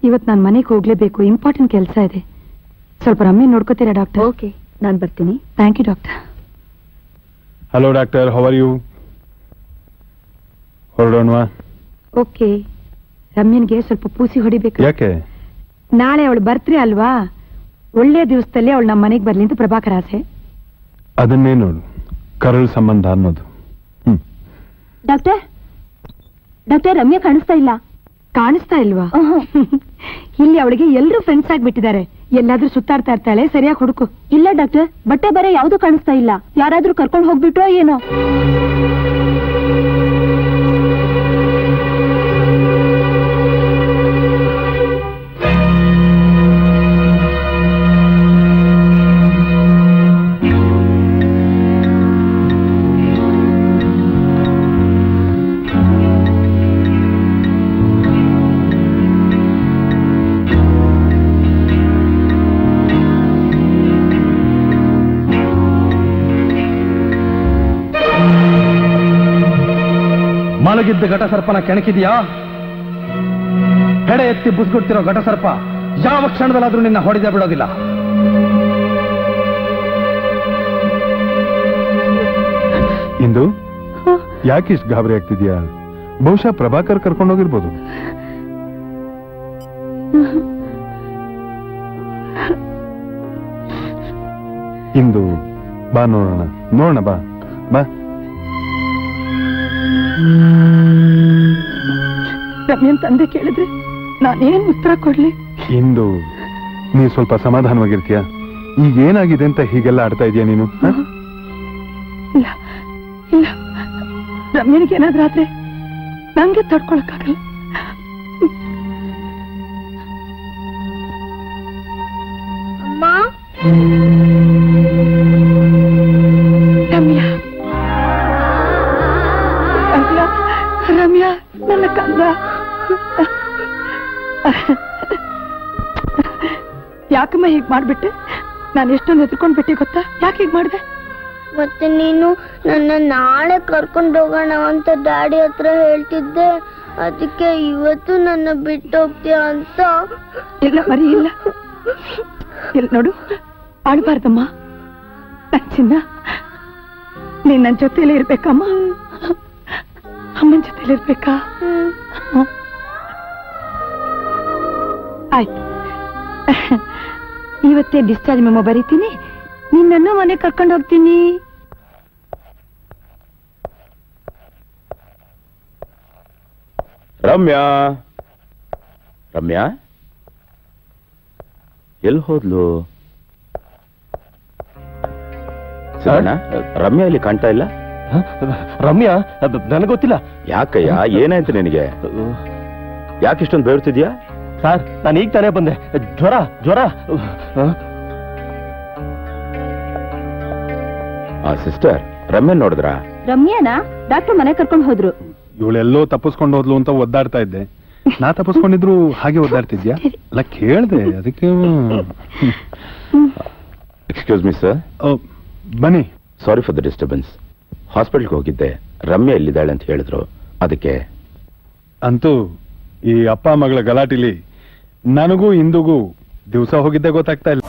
ಇವತ್ತು ನಾನು ಮನೆಗೆ ಹೋಗ್ಲೇಬೇಕು, ಇಂಪಾರ್ಟೆಂಟ್ ಕೆಲಸ ಇದೆ. ಸ್ವಲ್ಪ ರಮ್ಯ ನೋಡ್ಕೋತೀರಾ ಡಾಕ್ಟರ್? ಓಕೆ, ನಾನು ಬರ್ತೀನಿ. Thank you doctor. Hello doctor, how are you? ಹೊರಡೋಣವಾ? ಓಕೆ. ರಮ್ಯನ್ಗೆ ಸ್ವಲ್ಪ ಪೂಸಿ ಹೊಡಿಬೇಕು. ಯಾಕೆ? ನಾಳೆ ಅವಳು ಬರ್ತ್ರಿ ಅಲ್ವಾ, ಒಳ್ಳೆ ದಿವಸದಲ್ಲಿ ಅವಳು ನಮ್ಮ ಮನೆಗೆ ಬರ್ಲಿ ಅಂತ ಪ್ರಭಾಕರ್ ಆಸೆ. ಅದನ್ನೇ ನೋಡು, ಕರಳು ಸಂಬಂಧ ಅನ್ನೋದು. ಡಾಕ್ಟರ್, ರಮ್ಯಾ ಕಾಣಿಸ್ತಾ ಇಲ್ಲ. ಕಾಣಿಸ್ತಾ ಇಲ್ವಾ? ಇಲ್ಲಿ ಅವಳಿಗೆ ಎಲ್ಲರೂ ಫ್ರೆಂಡ್ಸ್ ಆಗ್ಬಿಟ್ಟಿದ್ದಾರೆ. ಎಲ್ಲಾದ್ರೂ ಸುತ್ತಾಡ್ತಾ ಇರ್ತಾಳೆ, ಸರಿಯಾಗಿ ಹುಡುಕು. ಇಲ್ಲ ಡಾಕ್ಟರ್, ಬಟ್ಟೆ ಬರೆ ಯಾವ್ದು ಕಾಣಿಸ್ತಾ ಇಲ್ಲ. ಯಾರಾದ್ರೂ ಕರ್ಕೊಂಡು ಹೋಗ್ಬಿಟ್ರೋ ಏನೋ. ಮಲಗಿದ್ದ ಘಟಸರ್ಪನ ಕೆಣಕಿದೆಯಾ? ಹೆಡೆ ಎತ್ತಿ ಬುಸ್ಗುಡ್ತಿರೋ ಘಟಸರ್ಪ ಯಾವ ಕ್ಷಣದಲ್ಲಾದ್ರೂ ನಿನ್ನ ಹೊಡೆದೇ ಬಿಡೋದಿಲ್ಲ. ಇಂದು ಯಾಕೆ ಇಷ್ಟು ಗಾಬರಿ ಆಗ್ತಿದ್ಯಾ? ಬಹುಶಃ ಪ್ರಭಾಕರ್ ಕರ್ಕೊಂಡೋಗಿರ್ಬೋದು. ಇಂದು ಬಾ ನೋಡೋಣ ಬಾ ಬಾ. ರಮ್ಯನ್ ತಂದೆ ಕೇಳಿದ್ರೆ ನಾನೇನ್ ಉತ್ತರ ಕೊಡ್ಲಿ? ಇಂದು ನೀ ಸ್ವಲ್ಪ ಸಮಾಧಾನವಾಗಿರ್ತೀಯ? ಈಗ ಏನಾಗಿದೆ ಅಂತ ಹೀಗೆಲ್ಲ ಆಡ್ತಾ ಇದೀಯ ನೀನು? ಇಲ್ಲ ಇಲ್ಲ, ರಮ್ಯನಿಗೆ ಏನಾದ್ರೂ ಆದ್ರೆ ನಂಗೆ ತಡ್ಕೊಳಕ್ಕಾಗಲ್ಲ. ರಮ್ಯಾ, ರಮ್ಯಾ ನನ್ನ ಕಂದ. ಯಾಕಮ್ಮ ಹೀಗ್ ಮಾಡ್ಬಿಟ್ಟೆ? ನಾನು ಎಷ್ಟೊಂದು ಹೆದರ್ಕೊಂಡ್ಬಿಟ್ಟೆ ಗೊತ್ತಾ? ಯಾಕೆ ಹೀಗ್ ಮಾಡಿದೆ? ಮತ್ತೆ ನೀನು ನನ್ನ ನಾಳೆ ಕರ್ಕೊಂಡು ಹೋಗೋಣ ಅಂತ ಡ್ಯಾಡಿ ಹತ್ರ ಹೇಳ್ತಿದ್ದೆ, ಅದಕ್ಕೆ ಇವತ್ತು ನನ್ನ ಬಿಟ್ಟು ಹೋಗ್ತೀಯ ಅಂತ. ಇಲ್ಲ ಮರಿ, ಇಲ್ಲ ಇಲ್ಲ, ನೋಡು ಆಡ್ಬಾರ್ದಮ್ಮ. ನನ್ ಚಿನ್ನ, ನೀನ್ ನನ್ನ ಜೊತೆಲೇ ಇರ್ಬೇಕಮ್ಮ. ಅಮ್ಮನ ಜೊತೆಲಿ ಇರ್ಬೇಕಾ? ಆಯ್ತು, ಇವತ್ತೇ ಡಿಸ್ಚಾರ್ಜ್ ಮೆಮೊ ಬರೀತೀನಿ, ನಿನ್ನನ್ನು ಮನೆ ಕರ್ಕೊಂಡು ಹೋಗ್ತೀನಿ. ರಮ್ಯಾ, ರಮ್ಯಾ ಎಲ್ಲಿ ಹೋದ್ಲು? ರಮ್ಯಾ ಇಲ್ಲಿ ಕಾಣ್ತಾ ಇಲ್ಲ. ರಮ್ಯಾ ನನಗೊತ್ತಿಲ್ಲ. ಯಾಕಯ್ಯ, ಏನಾಯ್ತು ನಿನಗೆ? ಯಾಕೆ ಇಷ್ಟೊಂದು ಬೇಡ್ತಿದ್ಯಾ? ಸರ್, ನಾನು ಈಗ ತಾನೇ ಬಂದೆ. ಜ್ವರ. ಸಿಸ್ಟರ್, ರಮ್ಯಾ ನೋಡಿದ್ರಾ? ರಮ್ಯಾನ ಡಾಕ್ಟರ್ ಮನೆ ಕರ್ಕೊಂಡು ಹೋದ್ರು. ಇವಳೆಲ್ಲೋ ತಪ್ಪಿಸ್ಕೊಂಡು ಹೋದ್ಲು ಅಂತ ಒದ್ದಾಡ್ತಾ ಇದ್ದೆ. ನಾ ತಪ್ಪಿಸ್ಕೊಂಡಿದ್ರು ಹಾಗೆ ಒದ್ದಾಡ್ತಿದ್ಯಾ? ಅಲ್ಲ ಕೇಳ್ದೆ, ಅದಕ್ಕೆ. Excuse me sir. ಬನ್ನಿ. Sorry for the disturbance. ಹಾಸ್ಪಿಟಲ್ಗೆ ಹೋಗಿದ್ದೆ, ರಮ್ಯಾ ಎಲ್ಲಿದ್ದಾಳೆ ಅಂತ ಹೇಳಿದ್ರು, ಅದಕ್ಕೆ. ಅಂತೂ ಈ ಅಪ್ಪ ಮಗಳ ಗಲಾಟಿಲಿ ನನಗೂ ಇಂದುಗೂ ದಿವಸ ಹೋಗಿದ್ದೆ ಗೊತ್ತಾಗ್ತಾ ಇಲ್ಲ.